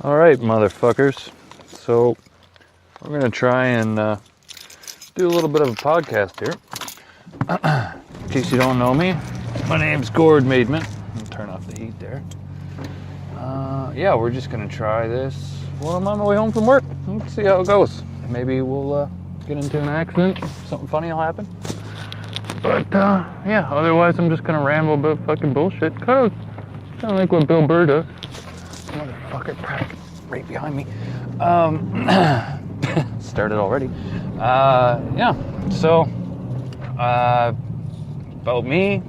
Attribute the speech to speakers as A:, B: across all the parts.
A: Alright, motherfuckers. So, we're going to try and do a little bit of a podcast here. In case you don't know me, my name's Gord Maidman. I'll turn off the heat there. Yeah, we're just going to try this while I'm on my way home from work. Let's see how it goes. Maybe we'll get into an accident. Something funny will happen. But, yeah, otherwise I'm just going to ramble about fucking bullshit. Kind of like what Bill Burr does. Motherfucker, right behind me. Started already. Yeah, so, about me,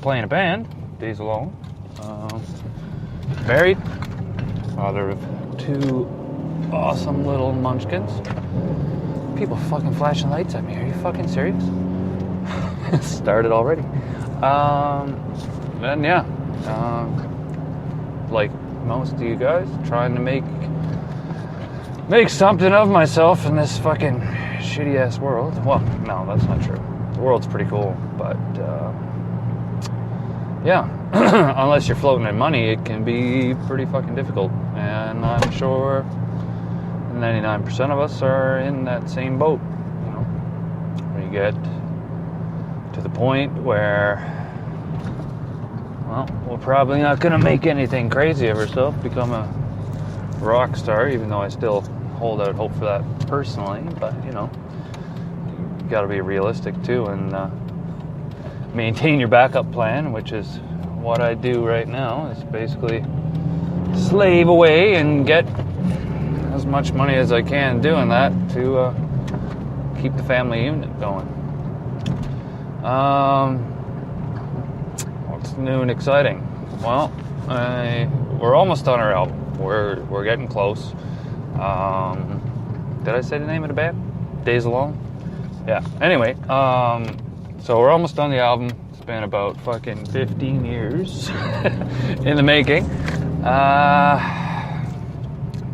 A: playing a band, days alone, married, father of two awesome little munchkins. People fucking flashing lights at me, are you fucking serious? Started already. Then yeah, like most of you guys, trying to make something of myself in this fucking shitty ass world. Well, no, that's not true. The world's pretty cool, but yeah, unless you're floating in money, it can be pretty fucking difficult. And I'm sure 99% of us are in that same boat. You know, when you get to the point where, well, we're probably not going to make anything crazy of ourselves, become a rock star, even though I still hold out hope for that personally. But, you know, you got to be realistic too and maintain your backup plan, which is what I do right now, is basically slave away and get as much money as I can doing that to keep the family unit going. What's new and exciting? Well, we're almost on our album. We're getting close. Did I say the name of the band? Days Alone? Yeah. Anyway, so we're almost on the album. It's been about fucking 15 years in the making.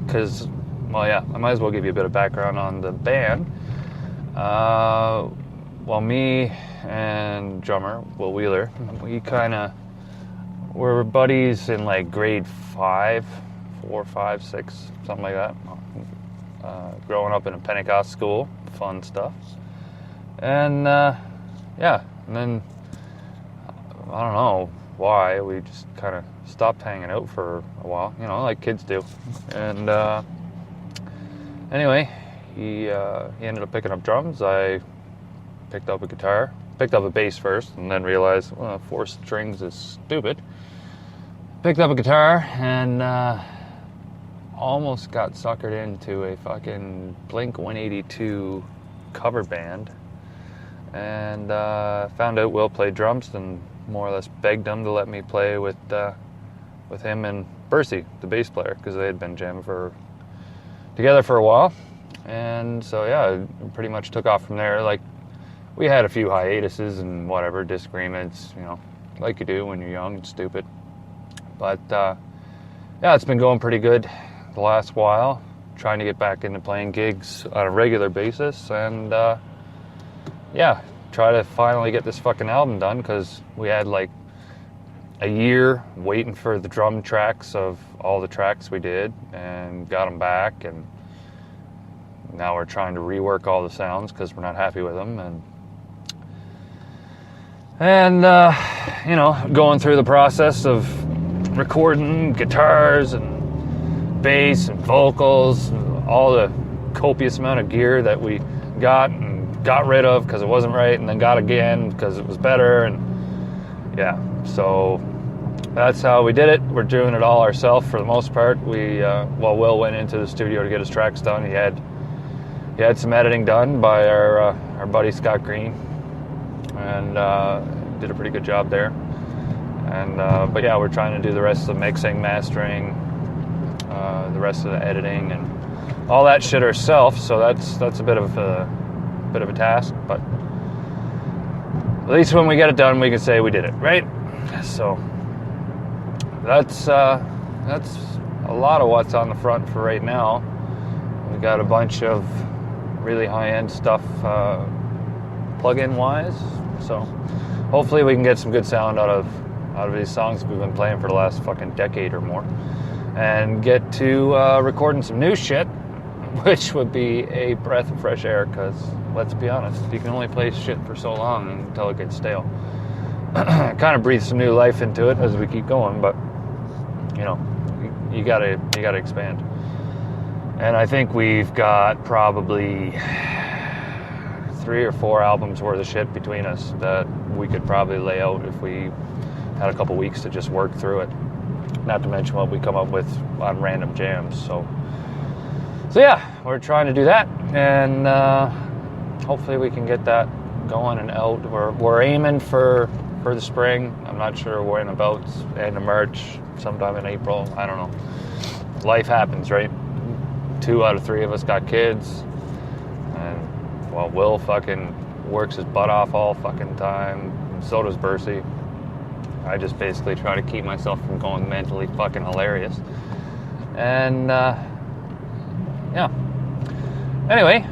A: Because, well, yeah, I might as well give you a bit of background on the band. Well, me and drummer Will Wheeler, we're buddies in like grade 4, 5, 6, something like that. Growing up in a Pentecost school, fun stuff. And yeah, and then I don't know why, we just kind of stopped hanging out for a while, you know, like kids do. And anyway, he ended up picking up drums. I picked up a guitar, picked up a bass first, and then realized, well, 4 strings is stupid. Picked up a guitar and almost got suckered into a fucking Blink 182 cover band, and found out Will played drums and more or less begged him to let me play with him and Bercy, the bass player, because they had been jamming together for a while. And so yeah, it pretty much took off from there. Like, we had a few hiatuses and whatever, disagreements, you know, like you do when you're young and stupid. But yeah, it's been going pretty good the last while, trying to get back into playing gigs on a regular basis, and yeah, try to finally get this fucking album done, because we had like a year waiting for the drum tracks of all the tracks we did, and got them back, and now we're trying to rework all the sounds because we're not happy with them, and you know, going through the process of recording guitars and bass and vocals, and all the copious amount of gear that we got and got rid of because it wasn't right, and then got again because it was better. And yeah, so that's how we did it. We're doing it all ourselves for the most part. Well, Will went into the studio to get his tracks done. He had some editing done by our buddy Scott Green, and did a pretty good job there. And but yeah, we're trying to do the rest of the mixing, mastering, the rest of the editing, and all that shit ourselves. So that's a bit of a task, but at least when we get it done, we can say we did it, right? So that's a lot of what's on the front for right now. We got a bunch of really high-end stuff plug-in wise, so hopefully we can get some good sound out of these songs we've been playing for the last fucking decade or more. and get to recording some new shit, which would be a breath of fresh air, because let's be honest, you can only play shit for so long until it gets stale. Kind of breathe some new life into it as we keep going, but you know, you gotta expand. And I think we've got probably 3 or 4 albums worth of shit between us that we could probably lay out if we had a couple weeks to just work through it. Not to mention what we come up with on random jams. So yeah, we're trying to do that, and hopefully we can get that going and out. We're aiming for the spring. I'm not sure when, about end of March, sometime in April. I don't know. Life happens, right? 2 out of 3 of us got kids, and well, Will fucking works his butt off all fucking time. So does Bercy. I just basically try to keep myself from going mentally fucking hilarious. And yeah. Anyway,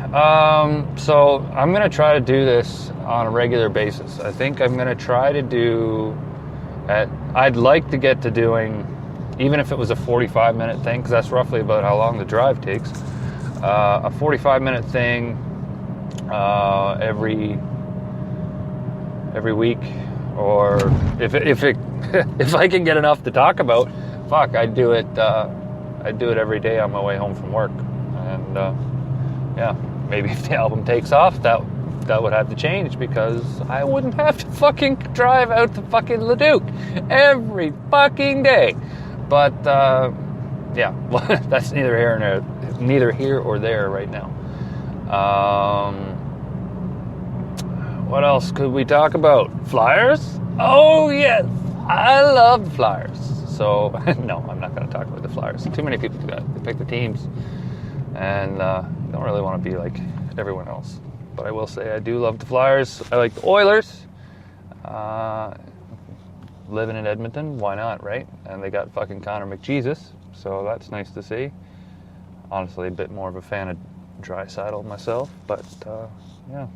A: so I'm gonna try to do this on a regular basis. I think I'm gonna try to do. I'd like to get to doing, even if it was a 45-minute thing, because that's roughly about how long the drive takes. A 45-minute thing every week, or if I can get enough to talk about, fuck, I'd do it every day on my way home from work. And yeah, maybe if the album takes off, that would have to change, because I wouldn't have to fucking drive out to fucking Leduc every fucking day. But yeah, well, that's neither here or there right now. What else could we talk about? Flyers? Oh yes, I love Flyers. So no, I'm not going to talk about the Flyers. Too many people do that. They pick the teams, and don't really want to be like everyone else. But I will say I do love the Flyers. I like the Oilers. Living in Edmonton, why not, right? And they got fucking Connor McJesus, so that's nice to see. Honestly, a bit more of a fan of Draisaitl myself, but yeah.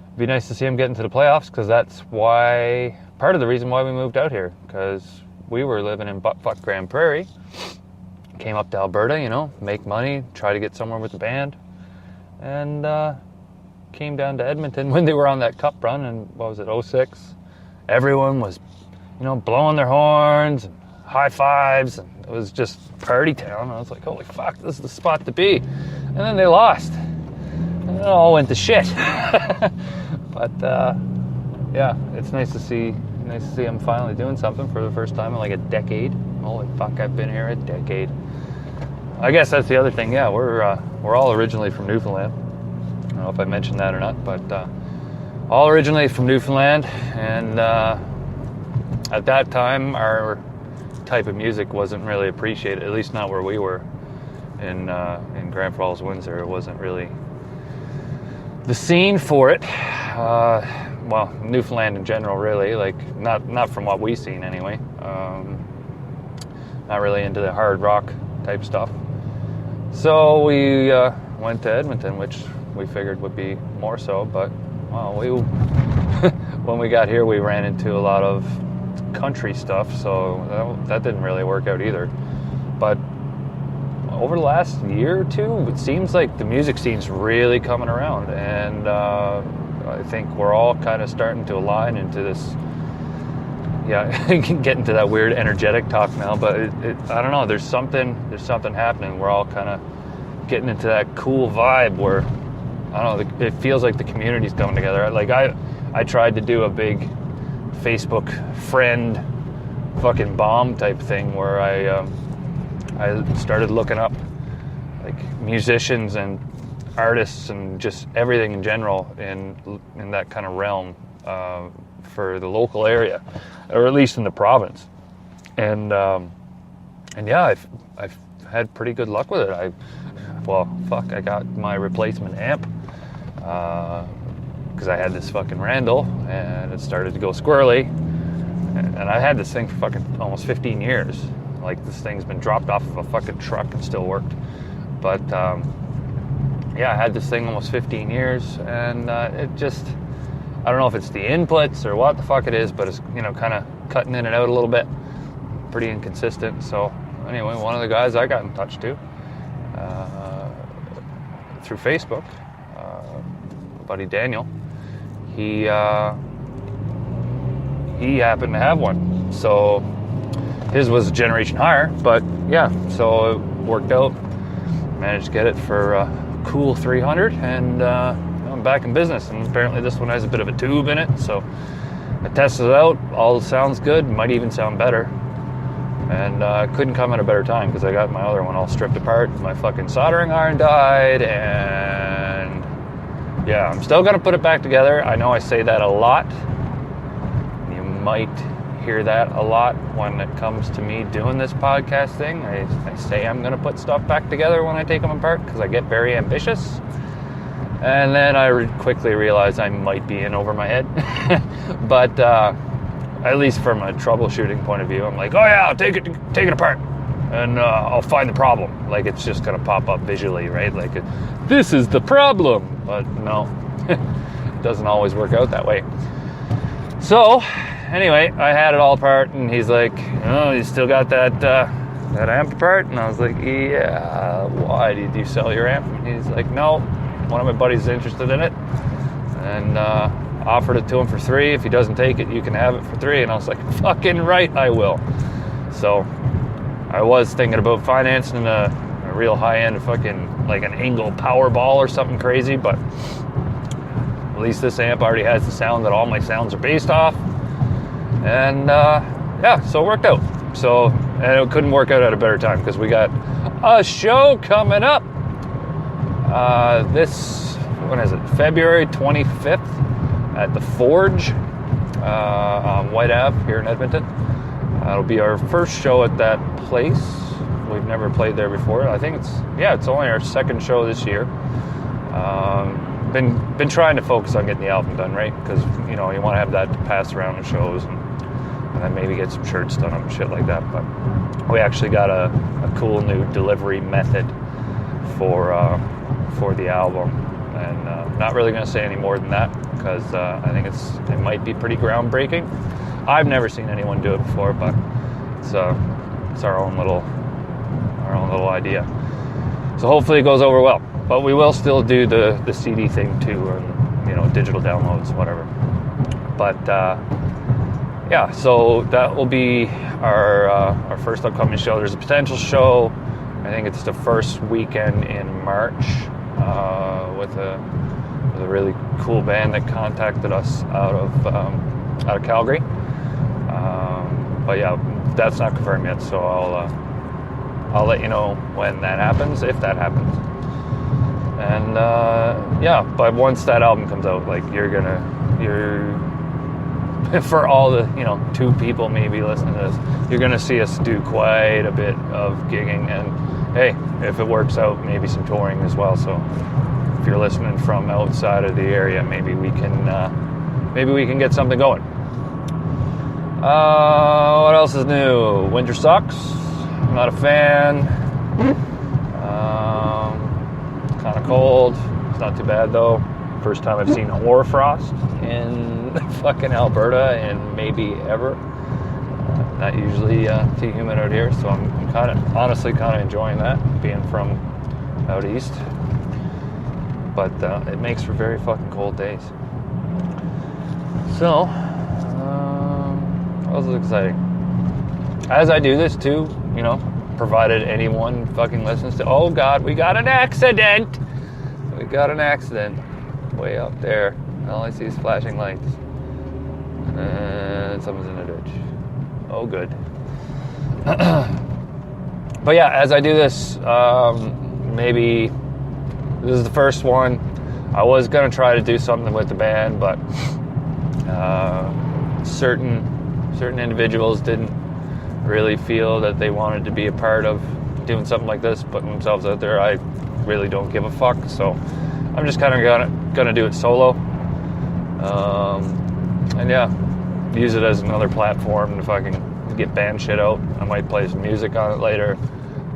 A: It'd be nice to see him get into the playoffs, because that's why, part of the reason why we moved out here, because we were living in buttfuck Grand Prairie, came up to Alberta, you know, make money, try to get somewhere with the band, and came down to Edmonton when they were on that cup run in, what was it, 06? Everyone was, you know, blowing their horns and high fives, and it was just party town. I was like, holy fuck, this is the spot to be. And then they lost, and it all went to shit. But yeah, it's nice to see them finally doing something for the first time in like a decade. Holy fuck, I've been here a decade. I guess that's the other thing. Yeah, we're all originally from Newfoundland. I don't know if I mentioned that or not, but all originally from Newfoundland, and at that time our type of music wasn't really appreciated, at least not where we were in Grand Falls, Windsor. It wasn't really the scene for it. Well, Newfoundland in general, really, like not from what we've seen anyway. Not really into the hard rock type stuff. So we went to Edmonton, which we figured would be more so, but well, when we got here, we ran into a lot of country stuff, so that didn't really work out either. But over the last year or two, it seems like the music scene's really coming around, and I think we're all kind of starting to align into this. Yeah, get into that weird energetic talk now, but I don't know. There's something happening. We're all kind of getting into that cool vibe where, I don't know, it feels like the community's coming together. Like I tried to do a big Facebook friend fucking bomb type thing where I started looking up like musicians and artists and just everything in general in that kind of realm for the local area, or at least in the province. And yeah, I've had pretty good luck with it. I got my replacement amp because I had this fucking Randall, and it started to go squirrely. And I had this thing for fucking almost 15 years. Like, this thing's been dropped off of a fucking truck and still worked. But yeah, I had this thing almost 15 years, and it just, I don't know if it's the inputs or what the fuck it is, but it's, you know, kind of cutting in and out a little bit. Pretty inconsistent. So anyway, one of the guys I got in touch to through Facebook, my buddy Daniel, he happened to have one. So his was a generation higher, but yeah, so it worked out. Managed to get it for a cool $300, and I'm back in business. And apparently this one has a bit of a tube in it, so I tested it out. All sounds good, might even sound better. And couldn't come at a better time because I got my other one all stripped apart. My fucking soldering iron died, and yeah, I'm still gonna put it back together. I know I say that a lot. You might hear that a lot when it comes to me doing this podcast thing. I say I'm gonna put stuff back together when I take them apart because I get very ambitious, and then I quickly realize I might be in over my head. But at least from a troubleshooting point of view, I'm like, oh yeah, I'll take it apart, and I'll find the problem. Like, it's just gonna pop up visually, right? Like, this is the problem. But no, it doesn't always work out that way. So anyway, I had it all apart, and he's like, oh, you still got that amp apart? And I was like, yeah, why did you sell your amp? And he's like, no, one of my buddies is interested in it, and offered it to him for $3. If he doesn't take it, you can have it for $3. And I was like, fucking right, I will. So I was thinking about financing a real high-end fucking, like an Angle Powerball or something crazy, but at least this amp already has the sound that all my sounds are based off. And yeah, so it worked out. So, and it couldn't work out at a better time because we got a show coming up. When is it? February 25th at the Forge on White Ave here in Edmonton. It'll be our first show at that place. We've never played there before. I think it's only our second show this year. Been trying to focus on getting the album done, right? Because you want to have that to pass around the shows, and then maybe get some shirts done and shit like that. But we actually got a cool new delivery method for the album, and not really going to say any more than that because I think it might be pretty groundbreaking. I've never seen anyone do it before, but it's our own little idea. So hopefully it goes over well. But we will still do the CD thing too, and digital downloads, whatever. But yeah, so that will be our first upcoming show. There's a potential show. I think it's the first weekend in March with a really cool band that contacted us out of Calgary. But yeah, that's not confirmed yet, so I'll let you know when that happens, if that happens. And yeah, but once that album comes out, like you're for all the 2 people maybe listening to this, you're gonna see us do quite a bit of gigging, and hey, if it works out, maybe some touring as well. So if you're listening from outside of the area, maybe we can get something going. What else is new? Winter sucks. I'm not a fan. Kind of cold. It's not too bad though. First time I've seen hoarfrost in fucking Alberta and maybe ever. Not usually too humid out here, so I'm honestly kind of enjoying that, being from out east. But it makes for very fucking cold days. So, that was exciting. As I do this too, provided anyone fucking listens to, oh God, we got an accident! We got an accident way up there. All I see is flashing lights. And someone's in a ditch. Oh, good. But yeah, as I do this, maybe this is the first one. I was going to try to do something with the band, but certain individuals didn't really feel that they wanted to be a part of doing something like this, putting themselves out there. I really don't give a fuck, so I'm just kind of gonna do it solo, and yeah, use it as another platform to fucking get band shit out. I might play some music on it later.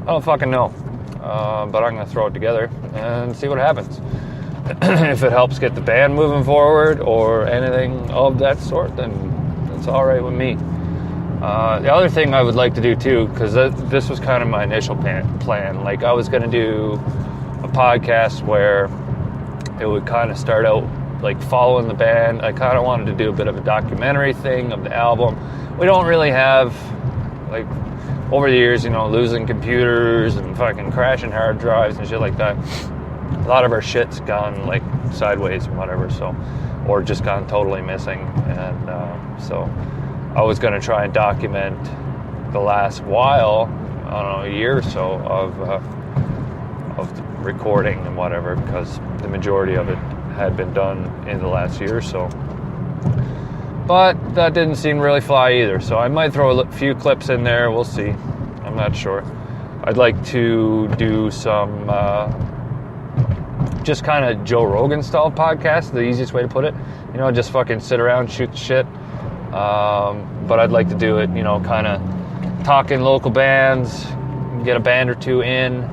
A: I don't fucking know, but I'm gonna throw it together and see what happens. If it helps get the band moving forward or anything of that sort, then it's all right with me. The other thing I would like to do too, because this was kind of my initial plan. Like, I was going to do a podcast where it would kind of start out like following the band. I kind of wanted to do a bit of a documentary thing of the album. We don't really have, like, over the years, you know, losing computers and fucking crashing hard drives and shit like that. A lot of our shit's gone like sideways and whatever, so, or just gone totally missing. And so I was going to try and document the last while, I don't know, a year or so of the recording and whatever, because the majority of it had been done in the last year or so. But that didn't seem really fly either, so I might throw a few clips in there. We'll see. I'm not sure. I'd like to do some just kind of Joe Rogan style podcast, the easiest way to put it. You know, just fucking sit around, shoot the shit. But I'd like to do it, you know, kind of talking local bands, get a band or two in.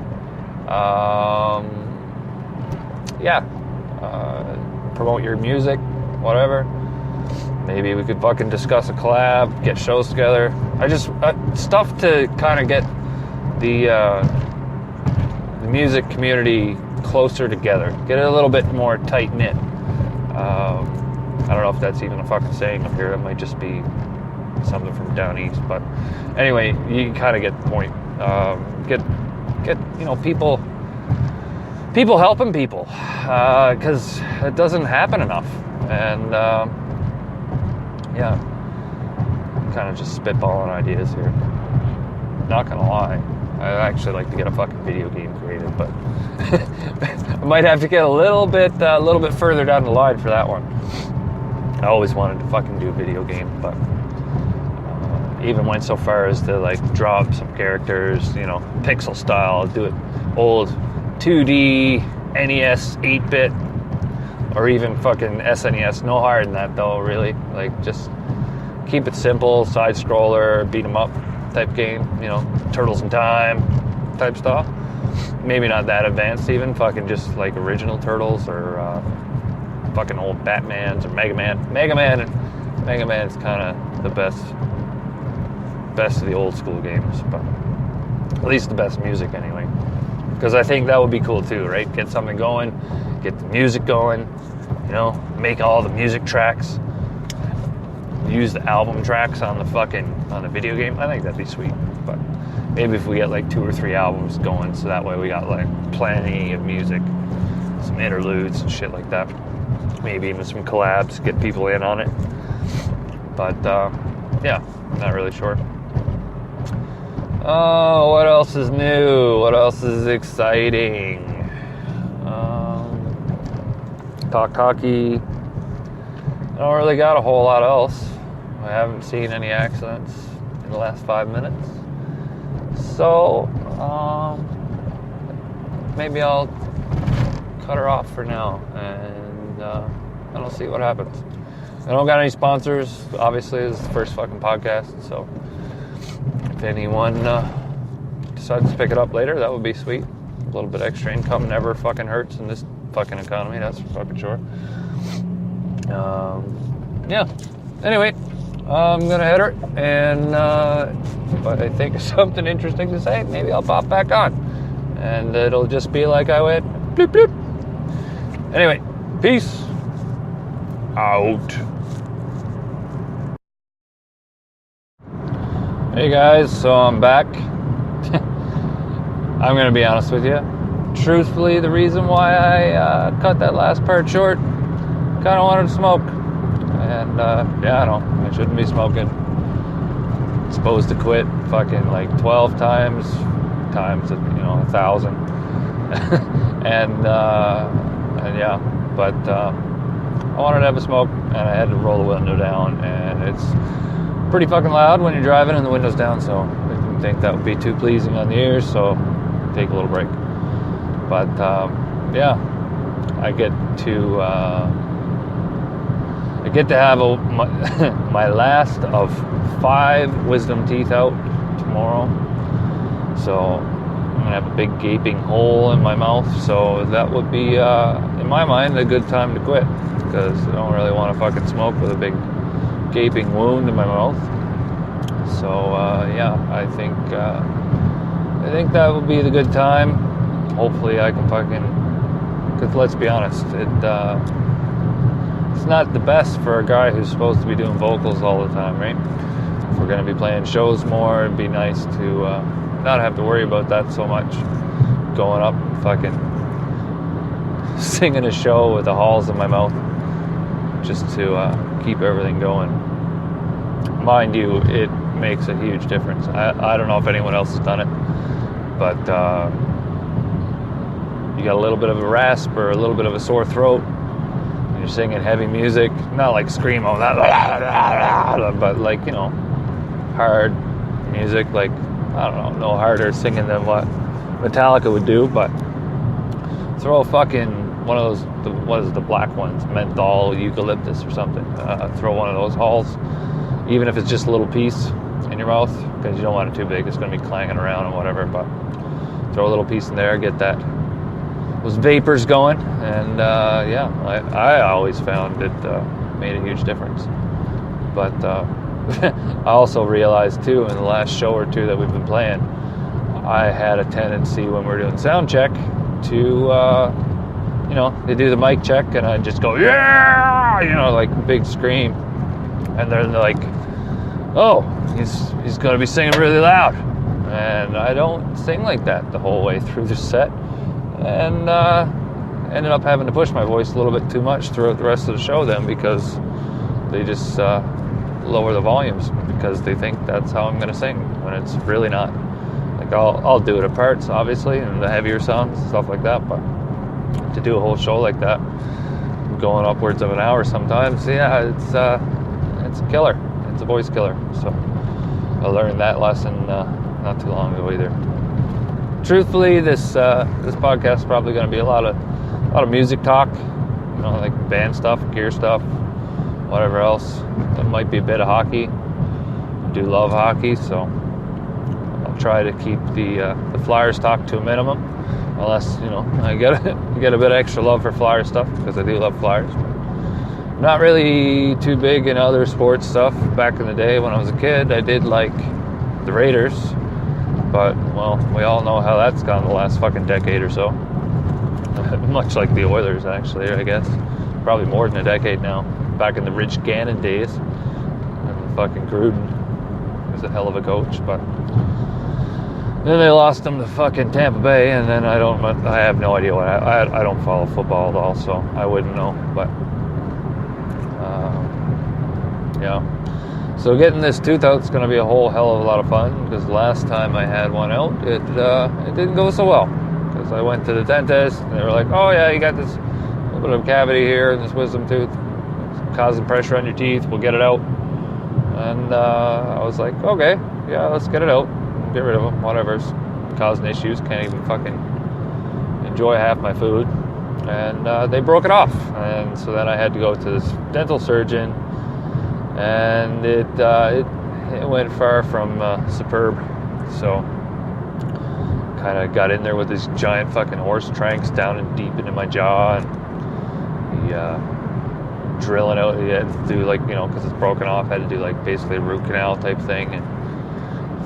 A: Promote your music, whatever. Maybe we could fucking discuss a collab, get shows together. I just stuff to kind of get the music community closer together, get it a little bit more tight knit. I don't know if that's even a fucking saying up here. It might just be something from down east. But anyway, you kind of get the point. Get you know, people helping people, because it doesn't happen enough. And I'm kind of just spitballing ideas here. Not gonna lie, I'd actually like to get a fucking video game created, but I might have to get a little bit further down the line for that one. I always wanted to fucking do a video game, but even went so far as to like draw up some characters, you know, pixel style, do it old 2D, NES, 8-bit, or even fucking SNES. No higher than that though, really. Like, just keep it simple, side scroller, beat 'em up type game, you know, Turtles in Time type stuff. Maybe not that advanced even, fucking just like original Turtles, or fucking old Batmans, or Mega Man's kind of the best of the old school games, but at least the best music anyway. Because I think that would be cool too, right? Get something going, get the music going, you know, make all the music tracks, use the album tracks on the video game. I think that'd be sweet. But maybe if we get like 2 or 3 albums going, so that way we got like plenty of music, some interludes and shit like that. Maybe even some collabs, get people in on it. But not really sure. Oh, what else is new? What else is exciting? Talk hockey. I don't really got a whole lot else. I haven't seen any accidents in the last 5 minutes. So, maybe I'll cut her off for now, and I'll see what happens. I don't got any sponsors. Obviously, this is the first fucking podcast, so if anyone decides to pick it up later, that would be sweet. A little bit extra income never fucking hurts in this fucking economy, that's for fucking sure. Anyway, I'm gonna head her, and if I think of something interesting to say, maybe I'll pop back on, and it'll just be like I went bloop bloop. Anyway, peace out. Hey guys, so I'm back. I'm gonna be honest with you. Truthfully, the reason why I cut that last part short, kind of wanted to smoke. And I know, I shouldn't be smoking. Supposed to quit fucking like 12 times, you know, 1,000. But I wanted to have a smoke, and I had to roll the window down, and it's pretty fucking loud when you're driving and the window's down, so I didn't think that would be too pleasing on the ears, so take a little break. But I get to have my last of 5 wisdom teeth out tomorrow, so I'm gonna have a big gaping hole in my mouth, so that would be in my mind a good time to quit, because I don't really want to fucking smoke with a big gaping wound in my mouth. So I think that will be the good time. Hopefully I can because let's be honest, it's not the best for a guy who's supposed to be doing vocals all the time, right? If we're going to be playing shows more, it'd be nice to not have to worry about that so much. Going up and fucking singing a show with the halls in my mouth just to keep everything going. Mind you, it makes a huge difference. I don't know if anyone else has done it, but you got a little bit of a rasp or a little bit of a sore throat. You're singing heavy music, not like screamo, but like, you know, hard music, like, I don't know, no harder singing than what Metallica would do, but throw fucking one of those, what is it, the black ones, menthol, eucalyptus or something, throw one of those halls, even if it's just a little piece in your mouth, because you don't want it too big, it's going to be clanging around and whatever, but throw a little piece in there, get those vapors going, and I always found it made a huge difference. But I also realized too, in the last show or two that we've been playing, I had a tendency when we're doing sound check to they do the mic check and I just go, yeah, like big scream, and they're like, oh, he's going to be singing really loud, and I don't sing like that the whole way through the set. And ended up having to push my voice a little bit too much throughout the rest of the show then, because they just lower the volumes because they think that's how I'm going to sing, when it's really not. Like, I'll do it at parts, obviously, and the heavier songs, stuff like that, but to do a whole show like that, going upwards of an hour sometimes, it's a killer. It's a voice killer. So I learned that lesson not too long ago either. Truthfully, this podcast is probably going to be a lot of music talk, like band stuff, gear stuff, whatever else. There might be a bit of hockey. I do love hockey, so I'll try to keep the Flyers talk to a minimum, unless I get a bit of extra love for Flyer stuff, because I do love Flyers. I'm not really too big in other sports stuff. Back in the day when I was a kid, I did like the Raiders. But, well, we all know how that's gone the last fucking decade or so. Much like the Oilers, actually, I guess. Probably more than a decade now. Back in the Rich Gannon days. And fucking Gruden was a hell of a coach, but then they lost him to fucking Tampa Bay, and then I have no idea what I don't follow football at all, so I wouldn't know, but So getting this tooth out is going to be a whole hell of a lot of fun, because last time I had one out, it didn't go so well. Because I went to the dentist, and they were like, oh yeah, you got this little bit of cavity here in this wisdom tooth. It's causing pressure on your teeth, we'll get it out. And I was like, okay, yeah, let's get it out. Get rid of them, whatever's causing issues. Can't even fucking enjoy half my food. And they broke it off. And so then I had to go to this dental surgeon, and it went far from superb. So kind of got in there with these giant fucking horse tranks down and deep into my jaw, and he drilling out. He had to do, like, because it's broken off, had to do like basically a root canal type thing, and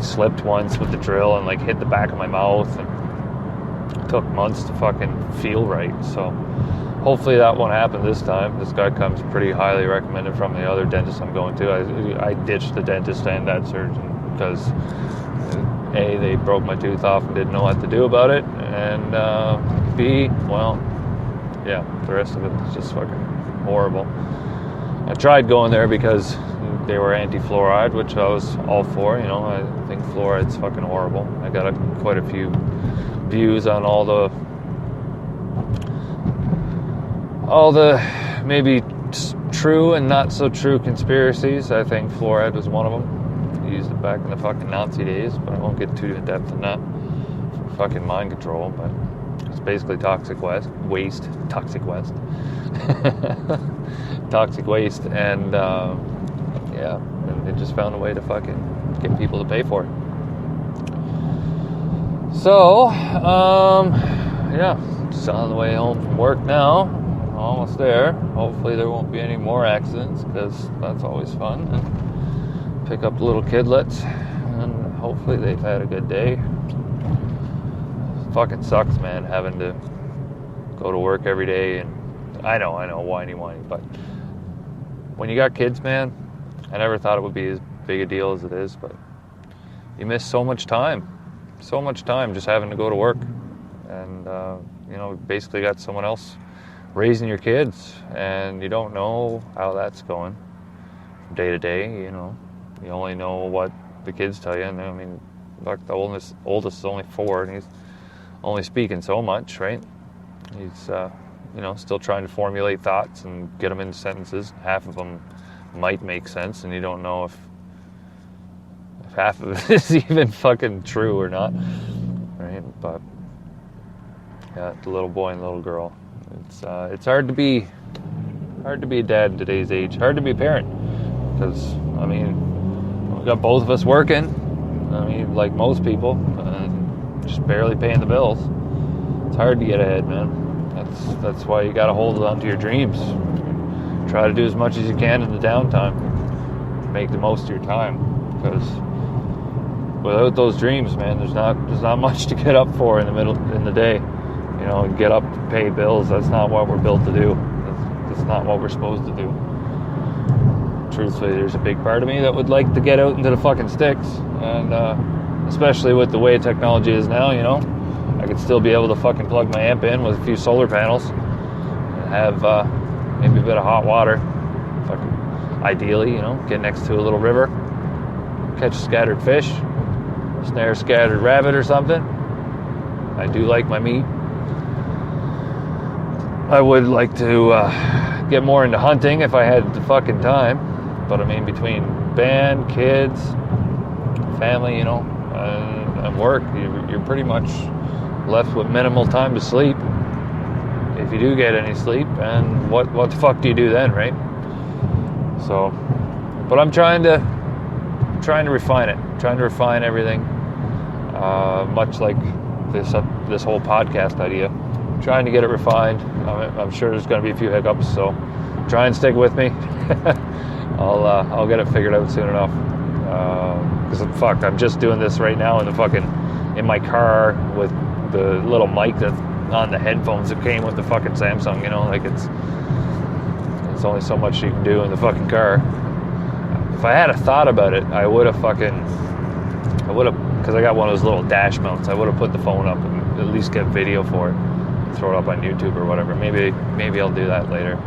A: slipped once with the drill and like hit the back of my mouth, and it took months to fucking feel right. So hopefully that won't happen this time. This guy comes pretty highly recommended from the other dentist I'm going to. I ditched the dentist and that surgeon because A, they broke my tooth off and didn't know what to do about it, and B, well, yeah, the rest of it was just fucking horrible. I tried going there because they were anti-fluoride, which I was all for. I think fluoride's fucking horrible. I got quite a few views on all the maybe true and not so true conspiracies. I think fluoride was one of them. They used it back in the fucking Nazi days, but I won't get too in depth in that for fucking mind control. But it's basically toxic waste, and and they just found a way to fucking get people to pay for it. So, just on the way home from work now. Almost there. Hopefully there won't be any more accidents, because that's always fun. And pick up the little kidlets, and hopefully they've had a good day. It fucking sucks, man, having to go to work every day, and I know, whiny, but when you got kids, man, I never thought it would be as big a deal as it is, but you miss so much time just having to go to work, and basically got someone else raising your kids, and you don't know how that's going from day to day. You only know what the kids tell you, and I mean, look, the oldest is only 4, and he's only speaking so much, right? He's still trying to formulate thoughts and get them into sentences. Half of them might make sense, and you don't know if half of it is even fucking true or not, right? But yeah, the little boy and little girl. It's hard to be a dad in today's age. Hard to be a parent, because I mean, we got both of us working. I mean, like most people, and just barely paying the bills. It's hard to get ahead, man. That's why you got to hold on to your dreams. Try to do as much as you can in the downtime. Make the most of your time, because without those dreams, man, there's not much to get up for in the day. Get up to pay bills. That's not what we're built to do. That's not what we're supposed to do. Truthfully, there's a big part of me that would like to get out into the fucking sticks, and especially with the way technology is now, I could still be able to fucking plug my amp in with a few solar panels and have maybe a bit of hot water. Fucking ideally, get next to a little river, catch a scattered fish, snare a scattered rabbit or something. I do like my meat. I would like to get more into hunting if I had the fucking time, but I mean, between band, kids, family, and work, you're pretty much left with minimal time to sleep, if you do get any sleep. And what the fuck do you do then, right? So, but I'm trying to refine it, trying to refine everything, much like this whole podcast idea. Trying to get it refined. I'm sure there's going to be a few hiccups, so try and stick with me. I'll get it figured out soon enough. Because I'm just doing this right now in my car with the little mic that's on the headphones that came with the fucking Samsung. Like it's only so much you can do in the fucking car. If I had a thought about it, I would have, because I got one of those little dash mounts, I would have put the phone up and at least get video for it. Throw it up on YouTube or whatever. Maybe I'll do that later.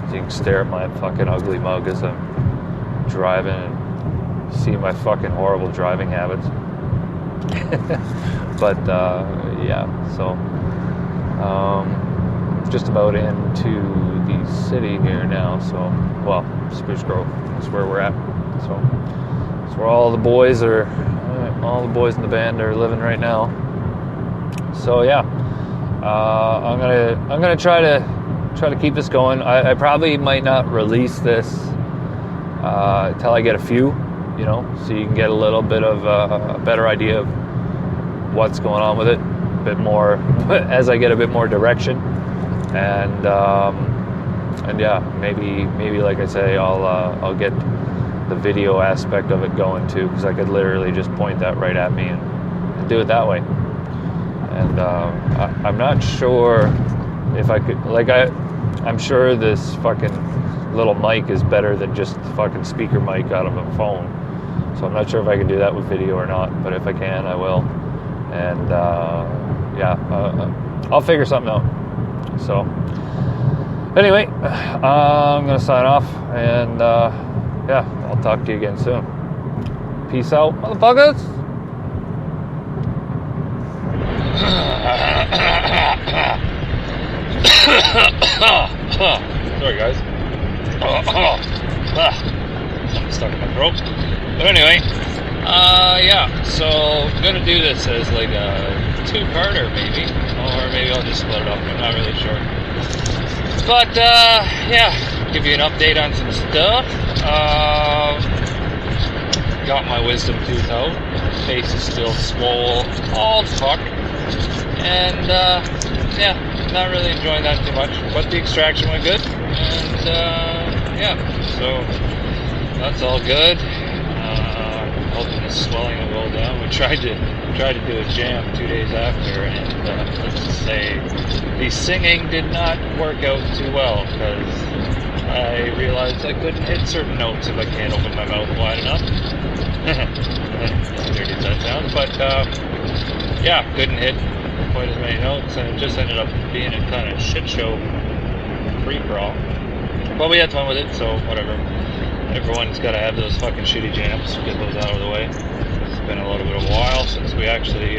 A: So you can stare at my fucking ugly mug as I'm driving and see my fucking horrible driving habits. But yeah, so just about into the city here now. So, well, Spruce Grove is where we're at. So it's where all the boys in the band are living right now. So yeah. I'm gonna try to keep this going. I probably might not release this until I get a few, so you can get a little bit of a better idea of what's going on with it, a bit more as I get a bit more direction, and yeah, maybe like I say, I'll get the video aspect of it going too, because I could literally just point that right at me and do it that way. And I'm not sure if I could, I'm sure this fucking little mic is better than just the fucking speaker mic out of a phone. So I'm not sure if I can do that with video or not, but if I can, I will. And yeah, I'll figure something out. So anyway, I'm going to sign off, and yeah, I'll talk to you again soon. Peace out, motherfuckers. Sorry guys. Something stuck in my throat. But anyway, yeah, so I'm gonna do this as like a 2-parter maybe, or maybe I'll just split it up. I'm not really sure. But yeah, give you an update on some stuff. Got my wisdom tooth out. Face is still swole all the fuck. And yeah, not really enjoying that too much, but the extraction went good, and yeah, so that's all good.
B: hoping the swelling will go down. We tried to do a jam 2 days after, and let's just say the singing did not work out too well, because I realized I couldn't hit certain notes if I can't open my mouth wide enough. Dirty as that sounds, but yeah, couldn't hit quite as many notes, and it just ended up being a kind of shit show free-for-all. But we had fun with it, so whatever. Everyone's got to have those fucking shitty jams, get those out of the way. It's been a little bit of a while since we actually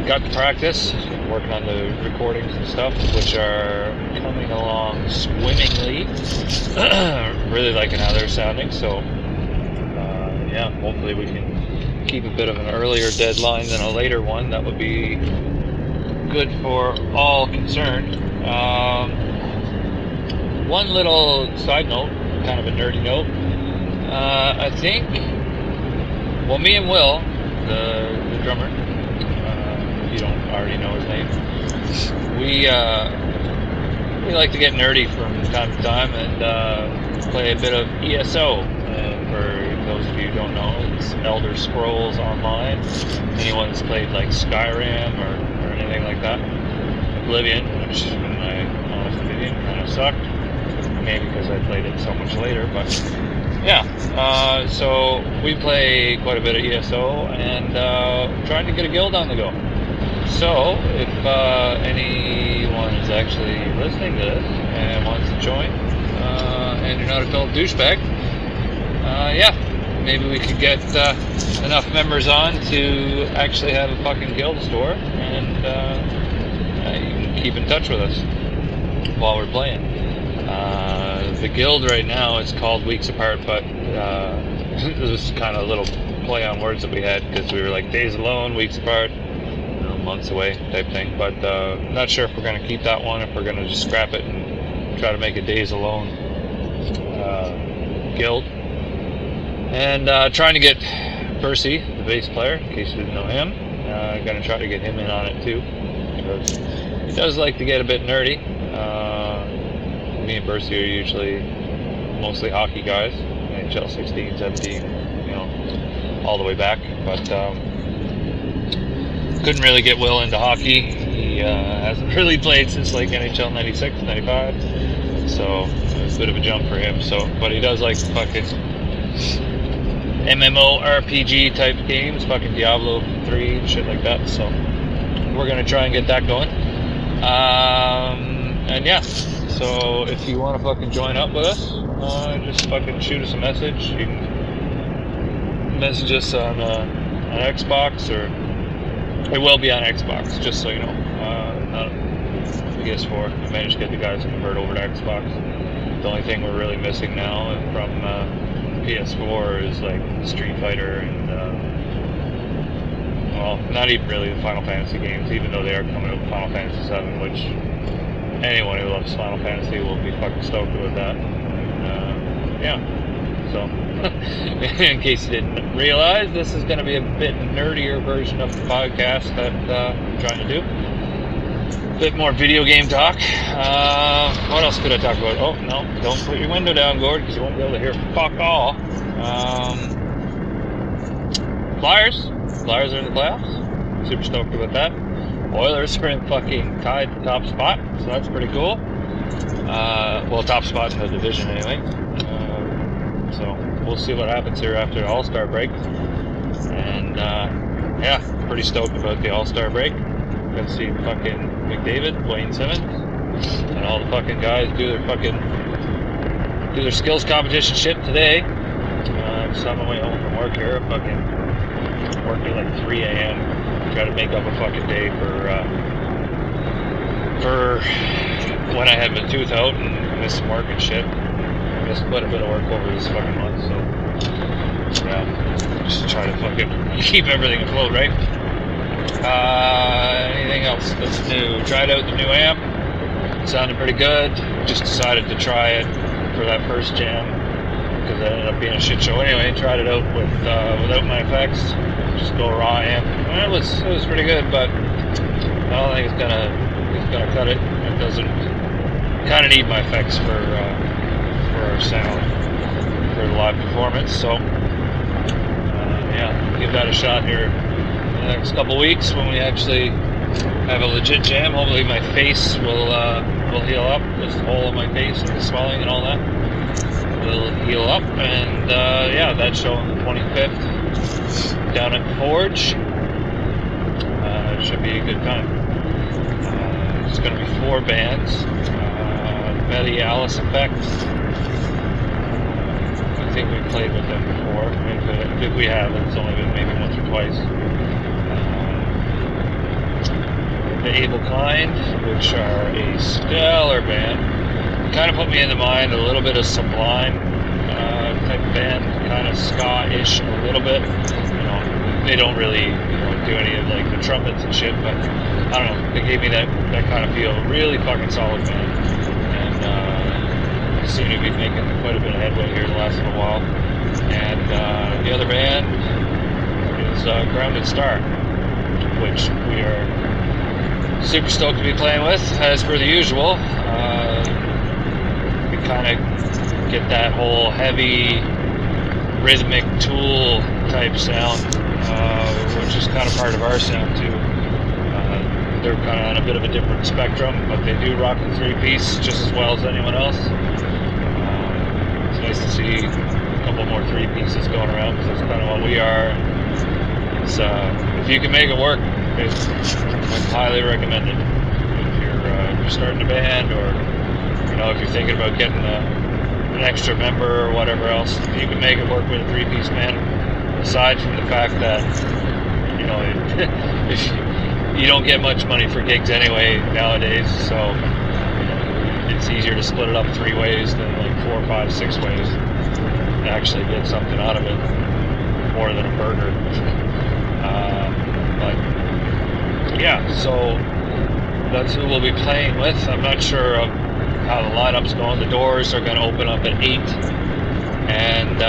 B: got to practice, working on the recordings and stuff, which are coming along swimmingly. Really liking how they're sounding, so yeah, hopefully we can keep a bit of an earlier deadline than a later one. That would be good for all concerned. One little side note, kind of a nerdy note. I think, well, me and Will, the drummer, if you don't already know his name, we like to get nerdy from time to time and play a bit of ESO. For those of you who don't know, it's Elder Scrolls Online. Anyone that's played like Skyrim or anything like that. Oblivion, which in my honest opinion kind of sucked. Maybe because I played it so much later, but yeah. So we play quite a bit of ESO and trying to get a guild on the go. So if anyone is actually listening to this and wants to join, and you're not a total douchebag, yeah, maybe we could get enough members on to actually have a fucking guild store, and you can keep in touch with us while we're playing. The guild right now is called Weeks Apart, but this was kind of a little play on words that we had, because we were like days alone, weeks apart, months away type thing. But not sure if we're going to keep that one, if we're going to just scrap it and try to make a days alone guild. And trying to get Percy, the bass player, in case you didn't know him, going to try to get him in on it too, because he does like to get a bit nerdy. Me and Percy are usually mostly hockey guys, NHL 16, 17, you know, all the way back, but couldn't really get Will into hockey. He hasn't really played since like NHL 96, 95, so it was a bit of a jump for him. So, but he does like fucking MMORPG type games, fucking Diablo 3 and shit like that, so we're gonna try and get that going. And yeah, so if you want to fucking join up with us, just fucking shoot us a message. You can message us on Xbox, or it will be on Xbox, just so you know. Not PS4. I managed to get the guys to convert over to Xbox. The only thing we're really missing now from PS4 is like Street Fighter and well, not even really the Final Fantasy games, even though they are coming out with Final Fantasy 7, which anyone who loves Final Fantasy will be fucking stoked with that. And, yeah, so in case you didn't realize, this is going to be a bit nerdier version of the podcast that I'm trying to do. A bit more video game talk. What else could I talk about? Oh, no, don't put your window down, Gord, because you won't be able to hear fuck all. Flyers are in the playoffs. Super stoked about that. Oilers are in fucking tied the top spot, so that's pretty cool. Well, top spot in the division anyway. So we'll see what happens here after the All-Star break. And yeah, pretty stoked about the All-Star break. Gonna see fucking McDavid, Wayne Simmons, and all the fucking guys do their skills competition shit today. Just on my way home from work here, fucking worked at like 3 a.m. Try to make up a fucking day for when I had my tooth out and missed some work and shit. I missed quite a bit of work over this fucking month, so yeah, just try to fucking keep everything afloat, right? Anything else that's new? Tried out the new amp. It sounded pretty good. Just decided to try it for that first jam, because it ended up being a shit show anyway. Tried it out with without my effects, just go raw amp. And it was pretty good, but I don't think it's gonna cut it. It doesn't kind of need my effects for our sound for the live performance. So yeah, give that a shot here in the next couple weeks when we actually have a legit jam. Hopefully my face will heal up. This hole in my face and the swelling and all that will heal up. And yeah, that show on the 25th down at Forge. It should be a good time. It's going to be 4 bands. Betty, Alice Effect. I think we played with them before. If we have, it's only been maybe once or twice. The Able Kind, which are a stellar band. Kind of put me in the mind a little bit of Sublime type of band, kind of ska-ish a little bit. You know, they don't really do any of like the trumpets and shit, but I don't know. They gave me that kind of feel. Really fucking solid band, and seem to be making quite a bit of headway here the last little while. And the other band is Grounded Star, which we are super stoked to be playing with, as per the usual. We kind of get that whole heavy, rhythmic Tool type sound, which is kind of part of our sound too. They're kind of on a bit of a different spectrum, but they do rock the 3-piece just as well as anyone else. It's nice to see a couple more 3-pieces going around, because that's kind of what we are. It's, if you can make it work, it's highly recommended. If you're starting a band, or if you're thinking about getting an extra member or whatever else, if you can make it work with a 3-piece band. Aside from the fact that you don't get much money for gigs anyway nowadays, so it's easier to split it up 3 ways than like 4, 5, 6 ways and actually get something out of it more than a burger. But yeah, so that's who we'll be playing with. I'm not sure of how the lineup's going. The doors are going to open up at 8, and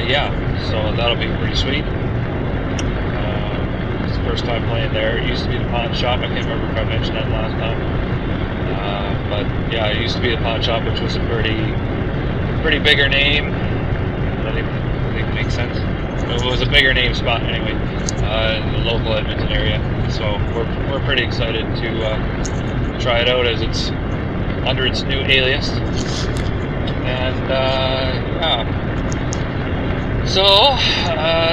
B: yeah, so that'll be pretty sweet. It's the first time playing there. It used to be the Pawn Shop. I can't remember if I mentioned that last time, but yeah, it used to be the Pawn Shop, which was a pretty bigger name. I think it makes sense. It was a bigger name spot anyway, in the local Edmonton area. So we're pretty excited to try it out as it's under its new alias. And yeah, so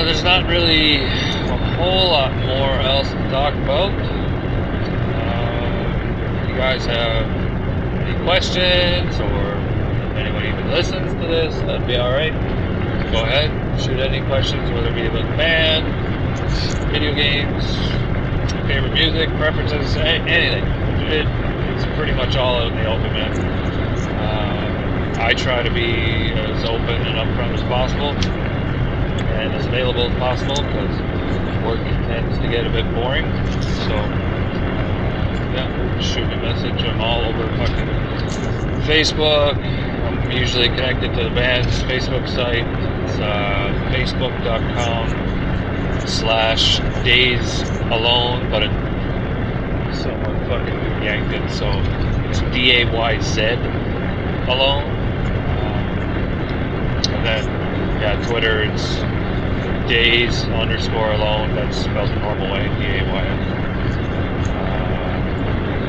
B: there's not really a whole lot more else to talk about. If you guys have any questions, or if anyone even listens to this, that'd be alright. Go ahead, shoot any questions, whether it be about the band, video games, favorite music, preferences, anything. It's pretty much all out in the open, man. I try to be as open and upfront as possible, and as available as possible, because work tends to get a bit boring. So yeah, shoot me a message. I'm all over fucking Facebook. I'm usually connected to the band's Facebook site. It's facebook.com/daysalone, but someone fucking yanked it, so it's DAYZ alone. And then yeah, Twitter, it's days_alone. That's spelled the normal way, DAYS.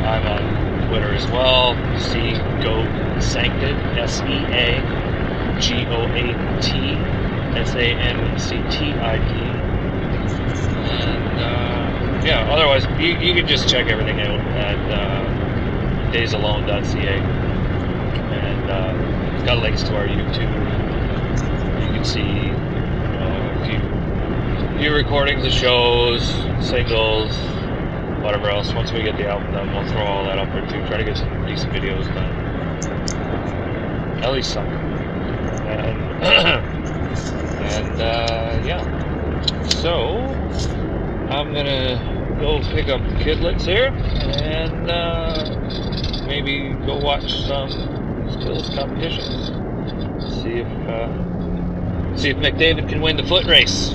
B: I'm on Twitter as well. SeaGoatSancted, SeaGoatSanctid. And yeah, otherwise you can just check everything out at daysalone.ca, and got links to our YouTube. You can see a few recordings of shows, singles, whatever else. Once we get the album done, we'll throw all that up there too. Try to get some decent videos done, at least some. And yeah, so I'm gonna go pick up the kidlets here, and maybe go watch some skills competitions. See if McDavid can win the foot race,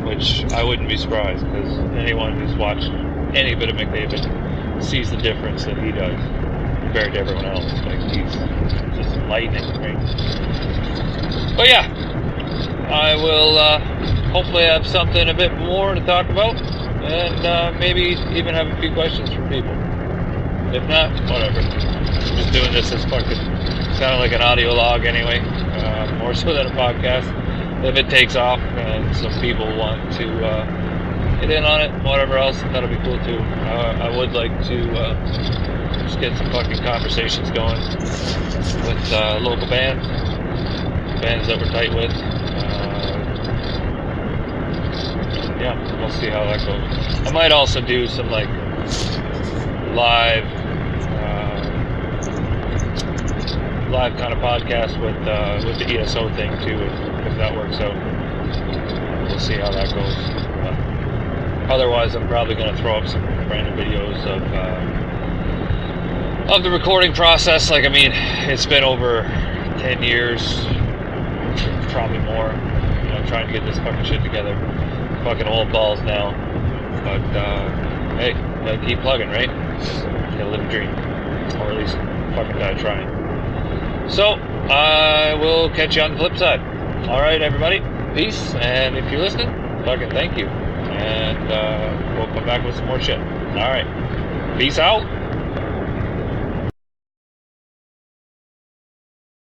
B: which I wouldn't be surprised, because anyone who's watched any bit of McDavid sees the difference that he does compared to everyone else. Like, he's just lightning, right? But yeah, I will hopefully I have something a bit more to talk about, and maybe even have a few questions from people. If not, whatever. I'm just doing this as fucking kind of like an audio log anyway, more so than a podcast. If it takes off and some people want to get in on it, whatever else, that'll be cool too. I would like to just get some fucking conversations going with local bands that we're tight with. Yeah, we'll see how that goes. I might also do some like live kind of podcast with the ESO thing too, if that works out. We'll see how that goes. Otherwise, I'm probably going to throw up some random videos of the recording process. Like, I mean, it's been over 10 years, probably more, trying to get this fucking shit together. Fucking old balls now. But, hey, gotta keep plugging, right? Gotta live a dream. Or at least fucking die trying. So, I will catch you on the flip side. Alright, everybody. Peace. And if you're listening, fucking thank you. And we'll come back with some more shit. Alright. Peace out.